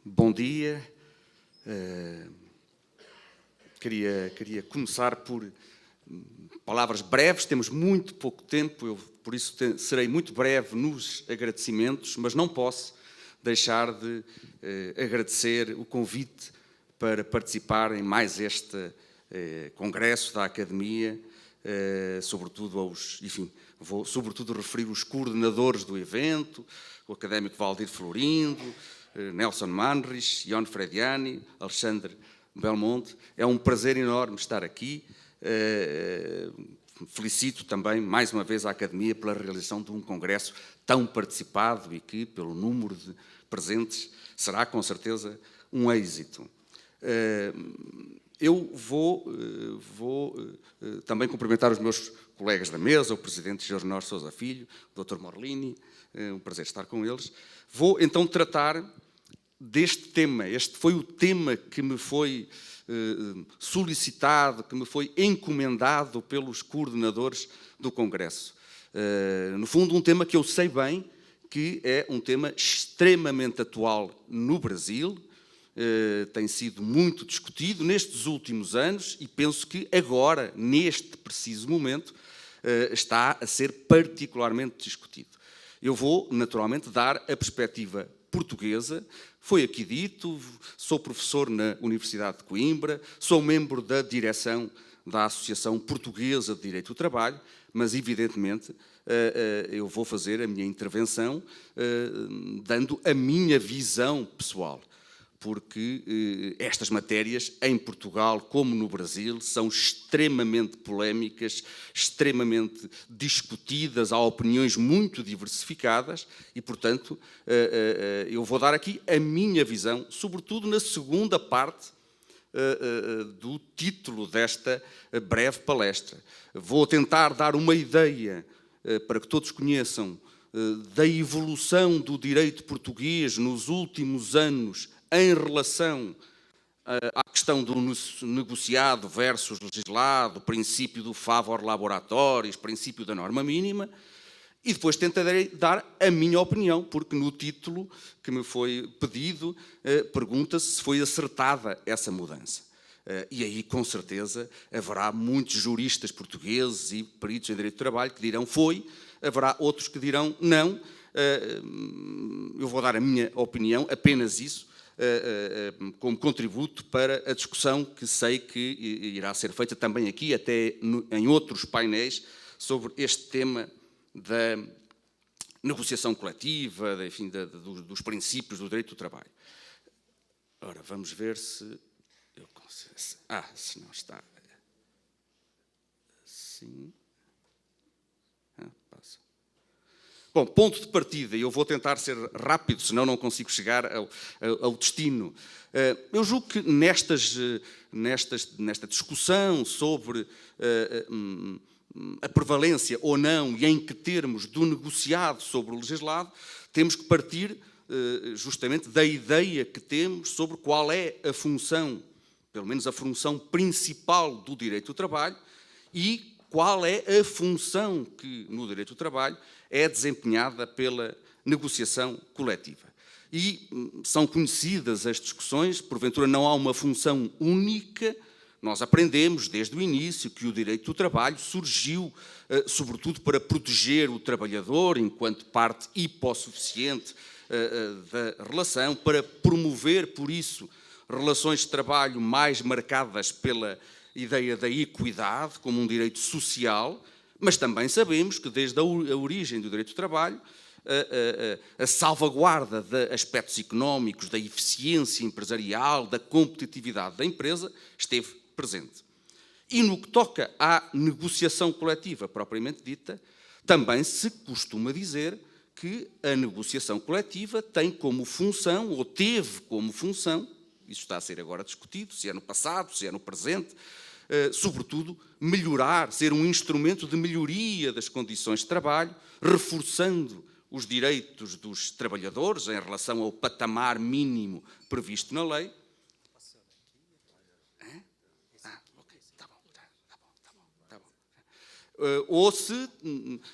Bom dia. Queria começar por palavras breves. Temos muito pouco tempo, eu por isso serei muito breve nos agradecimentos, mas não posso deixar de agradecer o convite para participar em mais este congresso da Academia, sobretudo vou sobretudo referir os coordenadores do evento, o académico Valdir Florindo, Nelson Manrich, Ion Frediani, Alexandre Belmonte. É um prazer enorme estar aqui. Felicito também, mais uma vez, a Academia pela realização de um congresso tão participado e que, pelo número de presentes, será, com certeza, um êxito. Eu vou também cumprimentar os meus colegas da mesa, o Presidente Jorge Norte Sousa Filho, o Dr. Morlini, um prazer estar com eles. Vou, então, tratar deste tema. Este foi o tema que me foi solicitado, que me foi encomendado pelos coordenadores do Congresso. No fundo, um tema que eu sei bem que é um tema extremamente atual no Brasil, tem sido muito discutido nestes últimos anos e penso que agora, neste preciso momento, está a ser particularmente discutido. Eu vou, naturalmente, dar a perspectiva portuguesa. Foi aqui dito, sou professor na Universidade de Coimbra, sou membro da direção da Associação Portuguesa de Direito do Trabalho, mas, evidentemente, eu vou fazer a minha intervenção dando a minha visão pessoal, porque estas matérias, em Portugal como no Brasil, são extremamente polémicas, extremamente discutidas, há opiniões muito diversificadas e, portanto, eu vou dar aqui a minha visão, sobretudo na segunda parte do título desta breve palestra. Vou tentar dar uma ideia, para que todos conheçam, da evolução do direito português nos últimos anos em relação à questão do negociado versus legislado, princípio do favor laboratoris, princípio da norma mínima, e depois tentarei dar a minha opinião, porque no título que me foi pedido pergunta-se se foi acertada essa mudança. E aí, com certeza, haverá muitos juristas portugueses e peritos em direito do trabalho que dirão foi, haverá outros que dirão não. Eu vou dar a minha opinião, apenas isso, como contributo para a discussão que sei que irá ser feita também aqui, até em outros painéis, sobre este tema da negociação coletiva, enfim, dos princípios do direito do trabalho. Ora, vamos ver se eu consigo. Se não está assim. Passa. Bom, ponto de partida, e eu vou tentar ser rápido, senão não consigo chegar ao destino. Eu julgo que nesta discussão sobre a prevalência ou não e em que termos do negociado sobre o legislado, temos que partir justamente da ideia que temos sobre qual é a função, pelo menos a função principal do direito do trabalho e qual é a função que no direito do trabalho é desempenhada pela negociação coletiva. E são conhecidas as discussões, porventura não há uma função única. Nós aprendemos desde o início que o direito do trabalho surgiu sobretudo para proteger o trabalhador enquanto parte hipossuficiente da relação, para promover, por isso, relações de trabalho mais marcadas pela ideia da equidade como um direito social, mas também sabemos que desde a origem do direito do trabalho a salvaguarda de aspectos económicos, da eficiência empresarial, da competitividade da empresa esteve presente. E no que toca à negociação coletiva propriamente dita, também se costuma dizer que a negociação coletiva tem como função, ou teve como função, isso está a ser agora discutido, se é no passado, se é no presente, sobretudo, melhorar, ser um instrumento de melhoria das condições de trabalho, reforçando os direitos dos trabalhadores em relação ao patamar mínimo previsto na lei. Ou se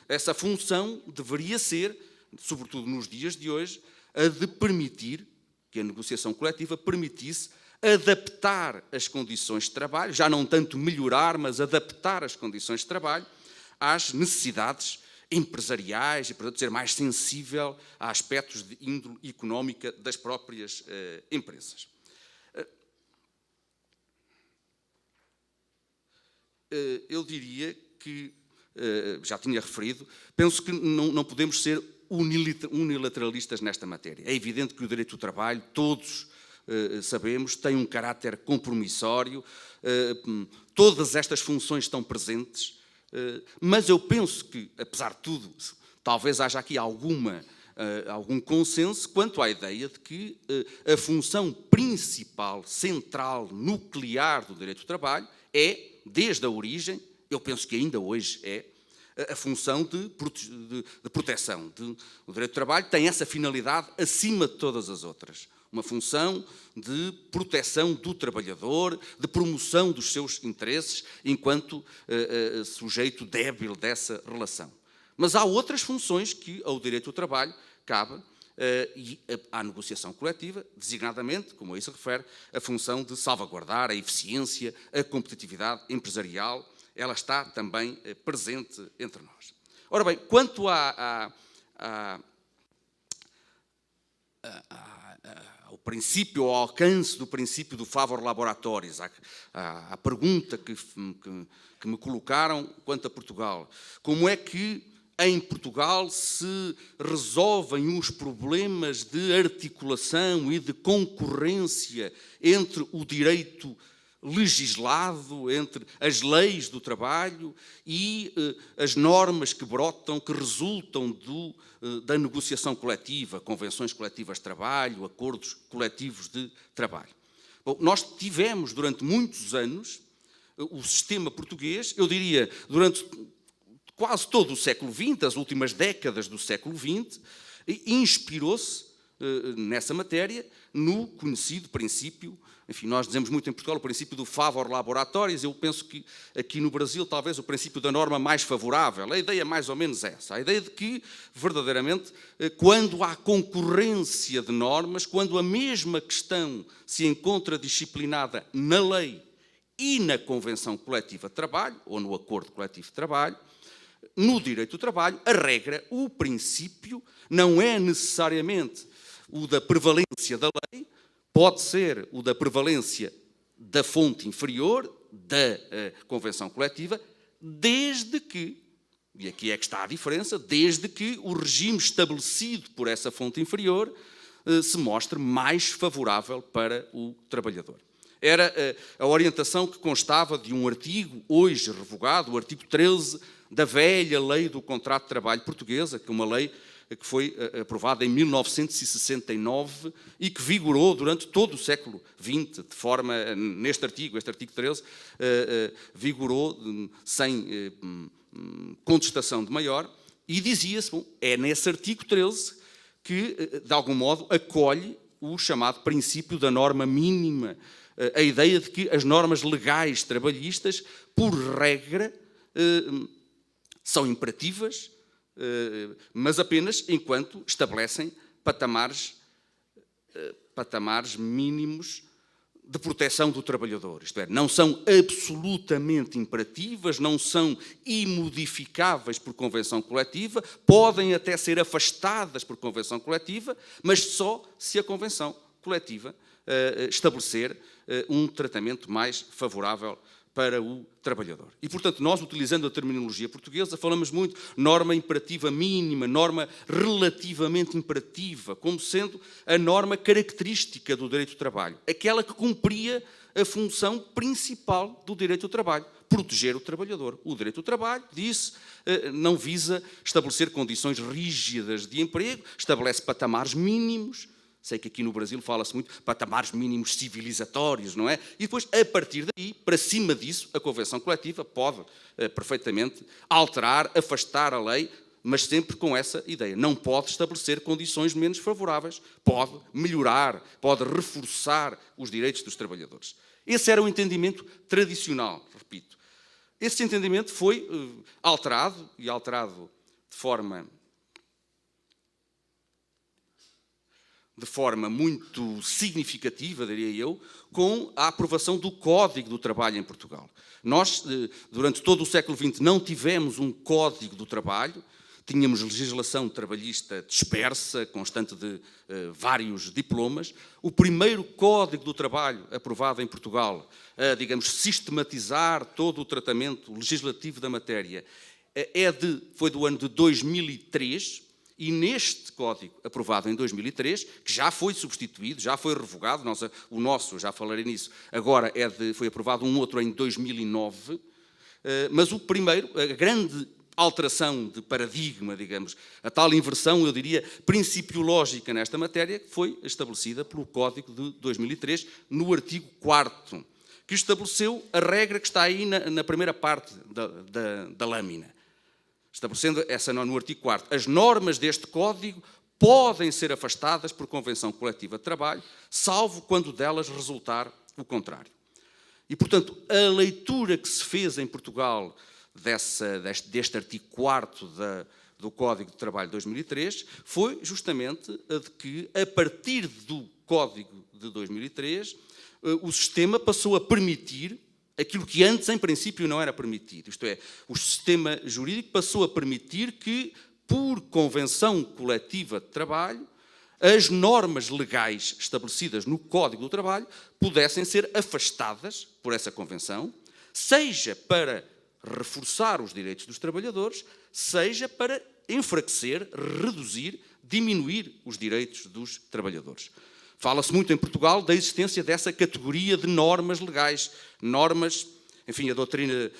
essa função deveria ser, sobretudo nos dias de hoje, a de permitir que a negociação coletiva permitisse adaptar as condições de trabalho, já não tanto melhorar, mas adaptar as condições de trabalho às necessidades empresariais e, portanto, ser mais sensível a aspectos de índole económica das próprias empresas. Eu diria que, já tinha referido, penso que não podemos ser unilateralistas nesta matéria. É evidente que o direito do trabalho, todos sabemos, tem um caráter compromissório, todas estas funções estão presentes, mas eu penso que, apesar de tudo, talvez haja aqui algum consenso quanto à ideia de que a função principal, central, nuclear do direito do trabalho é, desde a origem, eu penso que ainda hoje é, a função de proteção. O direito do trabalho tem essa finalidade acima de todas as outras. Uma função de proteção do trabalhador, de promoção dos seus interesses enquanto sujeito débil dessa relação. Mas há outras funções que ao direito do trabalho cabe e à negociação coletiva, designadamente, como aí se refere, a função de salvaguardar a eficiência, a competitividade empresarial, ela está também presente entre nós. Ora bem, quanto ao princípio, ao alcance do princípio do favor laboratoris, à pergunta que me colocaram quanto a Portugal, como é que em Portugal se resolvem os problemas de articulação e de concorrência entre o direito legislado, entre as leis do trabalho e as normas que brotam, que resultam da negociação coletiva, convenções coletivas de trabalho, acordos coletivos de trabalho. Bom, nós tivemos durante muitos anos o sistema português, eu diria, durante quase todo o século XX, as últimas décadas do século XX, inspirou-se nessa matéria no conhecido princípio, enfim, nós dizemos muito em Portugal o princípio do favor laboratoris, eu penso que aqui no Brasil talvez o princípio da norma mais favorável, a ideia é mais ou menos essa, a ideia de que, verdadeiramente, quando há concorrência de normas, quando a mesma questão se encontra disciplinada na lei e na Convenção Coletiva de Trabalho, ou no Acordo Coletivo de Trabalho, no direito do trabalho, a regra, o princípio, não é necessariamente o da prevalência da lei, pode ser o da prevalência da fonte inferior, da convenção coletiva, desde que, e aqui é que está a diferença, desde que o regime estabelecido por essa fonte inferior se mostre mais favorável para o trabalhador. Era a orientação que constava de um artigo, hoje revogado, o artigo 13 da velha lei do contrato de trabalho portuguesa, que é uma lei que foi aprovada em 1969 e que vigorou durante todo o século XX, de forma, neste artigo, este artigo 13, vigorou sem contestação de maior, e dizia-se, bom, é nesse artigo 13 que, de algum modo, acolhe o chamado princípio da norma mínima, a ideia de que as normas legais trabalhistas, por regra, são imperativas, mas apenas enquanto estabelecem patamares mínimos de proteção do trabalhador. Isto é, não são absolutamente imperativas, não são imodificáveis por convenção coletiva, podem até ser afastadas por convenção coletiva, mas só se a convenção coletiva estabelecer um tratamento mais favorável para o trabalhador. E, portanto, nós, utilizando a terminologia portuguesa, falamos muito norma imperativa mínima, norma relativamente imperativa, como sendo a norma característica do direito do trabalho, aquela que cumpria a função principal do direito do trabalho, proteger o trabalhador. O direito do trabalho, disse, não visa estabelecer condições rígidas de emprego, estabelece patamares mínimos. Sei que aqui no Brasil fala-se muito de patamares mínimos civilizatórios, não é? E depois, a partir daí, para cima disso, a convenção coletiva pode perfeitamente alterar, afastar a lei, mas sempre com essa ideia. Não pode estabelecer condições menos favoráveis, pode melhorar, pode reforçar os direitos dos trabalhadores. Esse era o entendimento tradicional, repito. Esse entendimento foi alterado, e alterado de forma de forma muito significativa, diria eu, com a aprovação do Código do Trabalho em Portugal. Nós, durante todo o século XX, não tivemos um Código do Trabalho, tínhamos legislação trabalhista dispersa, constante de vários diplomas. O primeiro Código do Trabalho aprovado em Portugal, digamos, sistematizar todo o tratamento legislativo da matéria, foi do ano de 2003, e neste Código, aprovado em 2003, que já foi substituído, já foi revogado, o nosso, já falarei nisso, agora foi aprovado um outro em 2009, mas o primeiro, a grande alteração de paradigma, digamos, a tal inversão, eu diria, principiológica nesta matéria, foi estabelecida pelo Código de 2003, no artigo 4º, que estabeleceu a regra que está aí na primeira parte da lâmina. Estabelecendo essa no artigo 4º, as normas deste Código podem ser afastadas por convenção coletiva de trabalho, salvo quando delas resultar o contrário. E, portanto, a leitura que se fez em Portugal deste artigo 4º do Código de Trabalho de 2003 foi justamente a de que, a partir do Código de 2003, o sistema passou a permitir aquilo que antes, em princípio, não era permitido. Isto é, o sistema jurídico passou a permitir que, por convenção coletiva de trabalho, as normas legais estabelecidas no Código do Trabalho pudessem ser afastadas por essa convenção, seja para reforçar os direitos dos trabalhadores, seja para enfraquecer, reduzir, diminuir os direitos dos trabalhadores. Fala-se muito em Portugal da existência dessa categoria de normas legais, normas, enfim, a doutrina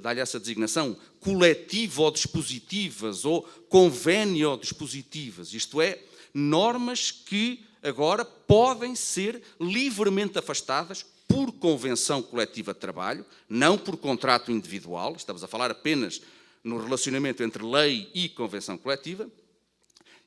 dá-lhe essa designação, coletivo-dispositivas ou convênio-dispositivas, isto é, normas que agora podem ser livremente afastadas por convenção coletiva de trabalho, não por contrato individual, estamos a falar apenas no relacionamento entre lei e convenção coletiva,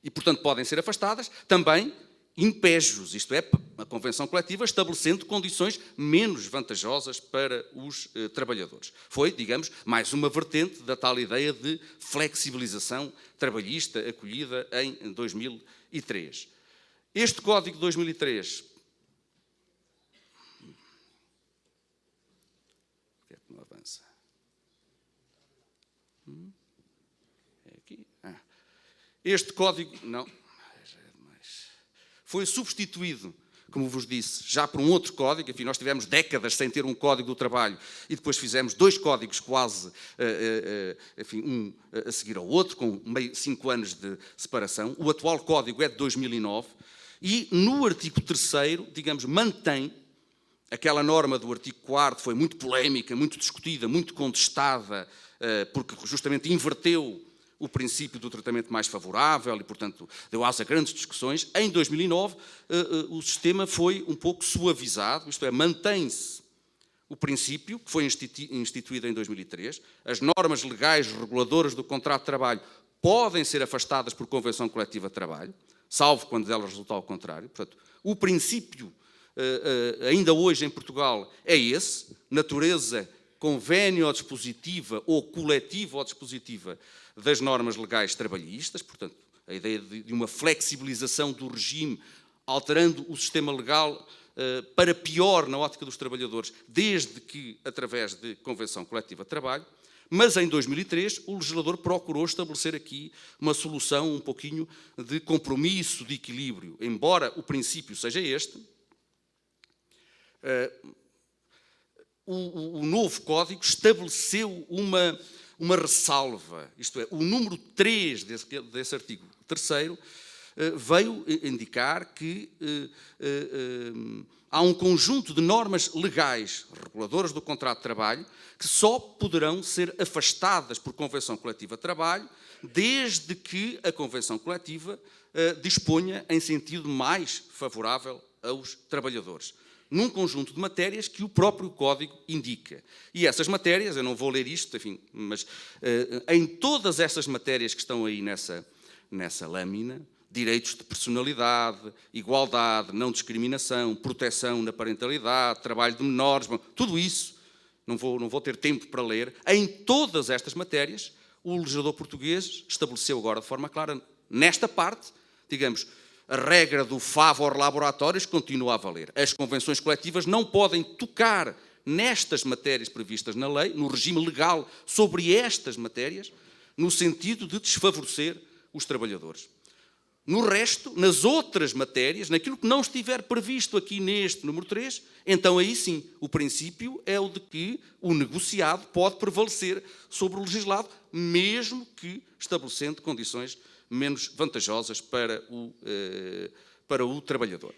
e, portanto, podem ser afastadas também impégios, isto é, a convenção coletiva estabelecendo condições menos vantajosas para os trabalhadores. Foi, digamos, mais uma vertente da tal ideia de flexibilização trabalhista acolhida em 2003. Este Código de 2003... Por que é que não avança? É aqui? Este Código... Não... foi substituído, como vos disse, já por um outro código. Enfim, nós tivemos décadas sem ter um Código do Trabalho e depois fizemos dois códigos quase, enfim, um a seguir ao outro, com 5 anos de separação. O atual código é de 2009 e no artigo 3º, digamos, mantém aquela norma do artigo 4º, foi muito polémica, muito discutida, muito contestada, porque justamente inverteu o princípio do tratamento mais favorável e, portanto, deu asa a grandes discussões. Em 2009, o sistema foi um pouco suavizado, isto é, mantém-se o princípio, que foi instituído em 2003, as normas legais reguladoras do contrato de trabalho podem ser afastadas por convenção coletiva de trabalho, salvo quando delas resultar ao contrário. Portanto, o princípio, ainda hoje em Portugal, é esse, natureza convênio-dispositiva ou coletivo-dispositiva das normas legais trabalhistas, portanto, a ideia de uma flexibilização do regime, alterando o sistema legal para pior na ótica dos trabalhadores, desde que através de convenção coletiva de trabalho, mas em 2003 o legislador procurou estabelecer aqui uma solução um pouquinho de compromisso, de equilíbrio, embora o princípio seja este. O novo Código estabeleceu uma ressalva, isto é, o número 3 desse artigo 3º veio indicar que há um conjunto de normas legais reguladoras do contrato de trabalho que só poderão ser afastadas por convenção coletiva de trabalho desde que a convenção coletiva disponha em sentido mais favorável aos trabalhadores, num conjunto de matérias que o próprio Código indica. E essas matérias, eu não vou ler isto, enfim, mas em todas essas matérias que estão aí nessa lâmina, direitos de personalidade, igualdade, não discriminação, proteção na parentalidade, trabalho de menores, bom, tudo isso, não vou ter tempo para ler, em todas estas matérias, o legislador português estabeleceu agora de forma clara, nesta parte, digamos, A regra do favor laboratórios continua a valer. As convenções coletivas não podem tocar nestas matérias previstas na lei, no regime legal sobre estas matérias, no sentido de desfavorecer os trabalhadores. No resto, nas outras matérias, naquilo que não estiver previsto aqui neste número 3, então aí sim, o princípio é o de que o negociado pode prevalecer sobre o legislado, mesmo que estabelecendo condições menos vantajosas para o trabalhador.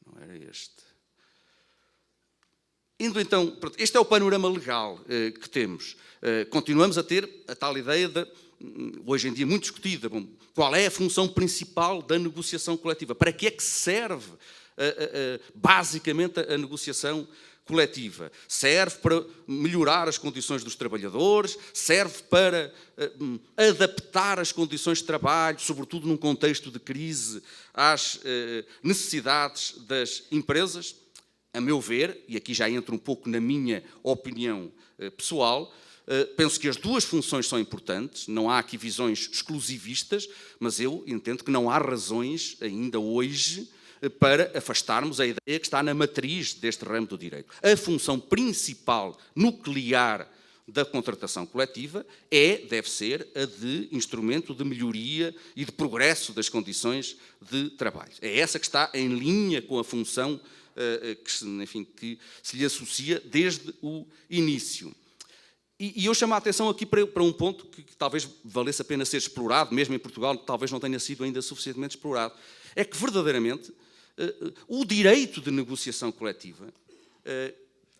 Não era este. Indo então, este é o panorama legal que temos. Continuamos a ter a tal ideia de, hoje em dia muito discutida, qual é a função principal da negociação coletiva? Para que é que serve basicamente a negociação coletiva? Serve para melhorar as condições dos trabalhadores, serve para adaptar as condições de trabalho, sobretudo num contexto de crise, às necessidades das empresas? A meu ver, e aqui já entro um pouco na minha opinião pessoal, penso que as duas funções são importantes, não há aqui visões exclusivistas, mas eu entendo que não há razões ainda hoje para afastarmos a ideia que está na matriz deste ramo do direito. A função principal, nuclear, da contratação coletiva deve ser a de instrumento de melhoria e de progresso das condições de trabalho. É essa que está em linha com a função que se lhe associa desde o início. E eu chamo a atenção aqui para um ponto que talvez valesse a pena ser explorado, mesmo em Portugal, talvez não tenha sido ainda suficientemente explorado. É que, verdadeiramente, o direito de negociação coletiva,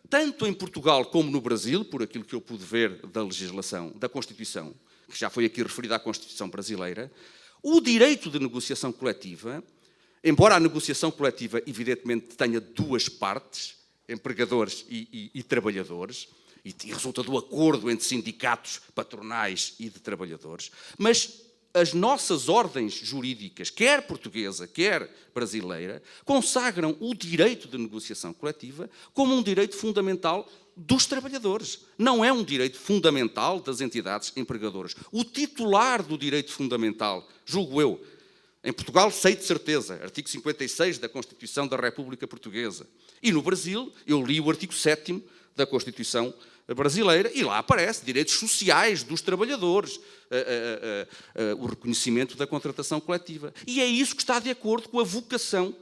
tanto em Portugal como no Brasil, por aquilo que eu pude ver da legislação, da Constituição, que já foi aqui referida à Constituição brasileira, o direito de negociação coletiva, embora a negociação coletiva, evidentemente, tenha duas partes, empregadores e trabalhadores, e resulta do acordo entre sindicatos patronais e de trabalhadores, mas as nossas ordens jurídicas, quer portuguesa, quer brasileira, consagram o direito de negociação coletiva como um direito fundamental dos trabalhadores. Não é um direito fundamental das entidades empregadoras. O titular do direito fundamental, julgo eu, em Portugal, sei de certeza, artigo 56 da Constituição da República Portuguesa. E no Brasil, eu li o artigo 7º da Constituição brasileira e lá aparece direitos sociais dos trabalhadores, o reconhecimento da contratação coletiva. E é isso que está de acordo com a vocação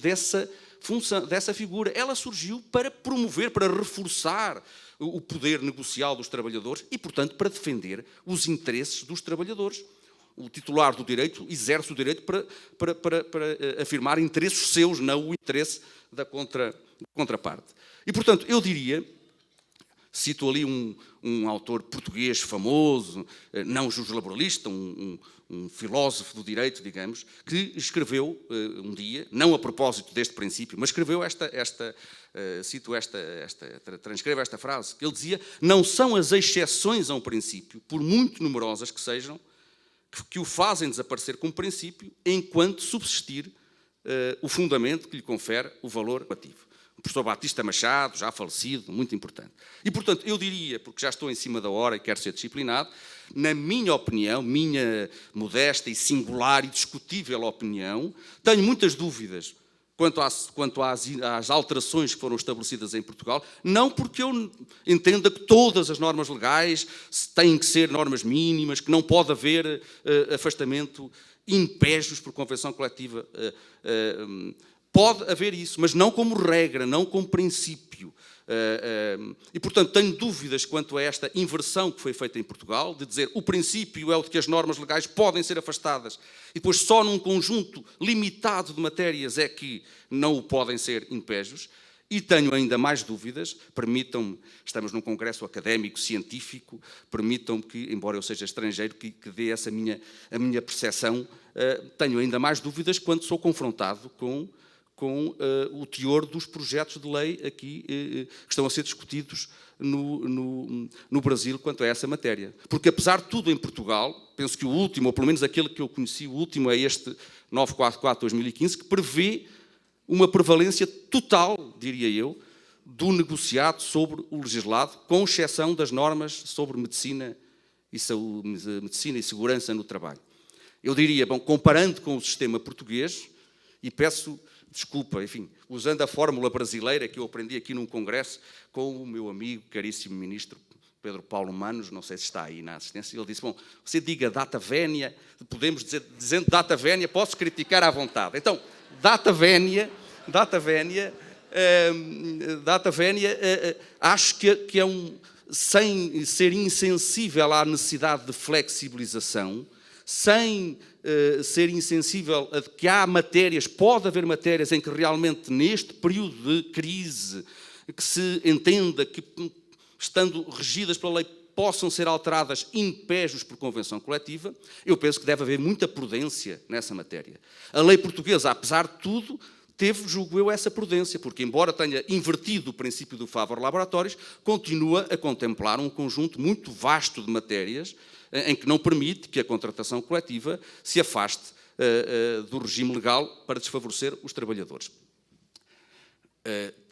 dessa função, dessa figura. Ela surgiu para promover, para reforçar o poder negocial dos trabalhadores e, portanto, para defender os interesses dos trabalhadores. O titular do direito exerce o direito para afirmar interesses seus, não o interesse da contraparte. E, portanto, eu diria, cito ali um autor português famoso, não justlaboralista, um filósofo do direito, digamos, que escreveu um dia, não a propósito deste princípio, mas escreveu transcrevo esta frase, que ele dizia: não são as exceções a um princípio, por muito numerosas que sejam, que o fazem desaparecer como princípio, enquanto subsistir o fundamento que lhe confere o valor ativo. O professor Batista Machado, já falecido, muito importante. E, portanto, eu diria, porque já estou em cima da hora e quero ser disciplinado, na minha opinião, minha modesta e singular e discutível opinião, tenho muitas dúvidas quanto às alterações que foram estabelecidas em Portugal, não porque eu entenda que todas as normas legais têm que ser normas mínimas, que não pode haver afastamento impégios por convenção coletiva. Pode haver isso, mas não como regra, não como princípio. E, portanto, tenho dúvidas quanto a esta inversão que foi feita em Portugal, de dizer o princípio é o de que as normas legais podem ser afastadas e depois só num conjunto limitado de matérias é que não o podem ser impégios. E tenho ainda mais dúvidas, permitam-me, estamos num congresso académico, científico, permitam-me que, embora eu seja estrangeiro, que dê essa a minha percepção, tenho ainda mais dúvidas quando sou confrontado com com o teor dos projetos de lei aqui que estão a ser discutidos no Brasil quanto a essa matéria. Porque, apesar de tudo, em Portugal, penso que o último, ou pelo menos aquele que eu conheci, o último é este 944/2015, que prevê uma prevalência total, diria eu, do negociado sobre o legislado, com exceção das normas sobre medicina e saúde, medicina e segurança no trabalho. Eu diria, bom, comparando com o sistema português, e peço desculpa, enfim, usando a fórmula brasileira que eu aprendi aqui num congresso com o meu amigo, caríssimo ministro Pedro Paulo Manos, não sei se está aí na assistência, ele disse, bom, você diga data vénia, podemos dizer, dizendo data vénia, posso criticar à vontade. Então, data vénia, acho que é sem ser insensível à necessidade de flexibilização, sem ser insensível a que há matérias, pode haver matérias em que realmente neste período de crise que se entenda que, estando regidas pela lei, possam ser alteradas impégios por convenção coletiva, eu penso que deve haver muita prudência nessa matéria. A lei portuguesa, apesar de tudo, teve, julgo eu, essa prudência, porque, embora tenha invertido o princípio do favor laboratórios, continua a contemplar um conjunto muito vasto de matérias em que não permite que a contratação coletiva se afaste do regime legal para desfavorecer os trabalhadores.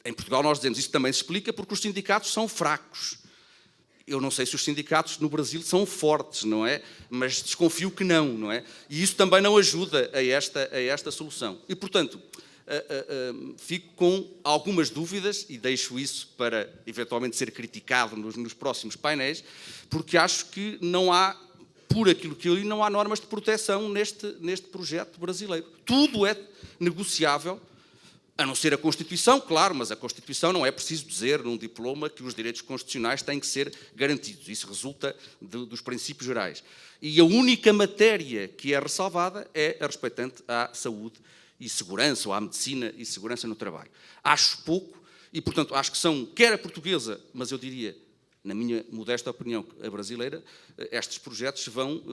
Em Portugal nós dizemos, isso também se explica porque os sindicatos são fracos. Eu não sei se os sindicatos no Brasil são fortes, não é? Mas desconfio que não é? E isso também não ajuda a esta solução. E, portanto, fico com algumas dúvidas e deixo isso para eventualmente ser criticado nos próximos painéis, porque acho que não há, por aquilo que eu li, não há normas de proteção neste projeto brasileiro. Tudo é negociável, a não ser a Constituição, claro, mas a Constituição não é preciso dizer num diploma que os direitos constitucionais têm que ser garantidos. Isso resulta dos princípios gerais. E a única matéria que é ressalvada é a respeitante à saúde e segurança, ou à medicina e segurança no trabalho. Acho pouco e, portanto, acho que são, quer a portuguesa, mas eu diria, na minha modesta opinião, a brasileira, estes projetos vão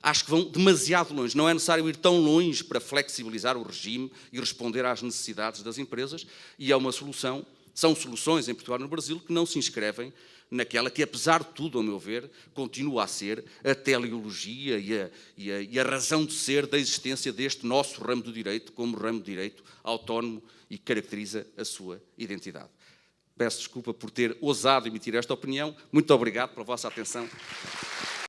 acho que vão demasiado longe. Não é necessário ir tão longe para flexibilizar o regime e responder às necessidades das empresas, e é uma solução, são soluções em Portugal e no Brasil que não se inscrevem naquela que, apesar de tudo, ao meu ver, continua a ser a teleologia e a razão de ser da existência deste nosso ramo do direito, como ramo de direito autónomo e que caracteriza a sua identidade. Peço desculpa por ter ousado emitir esta opinião. Muito obrigado pela vossa atenção.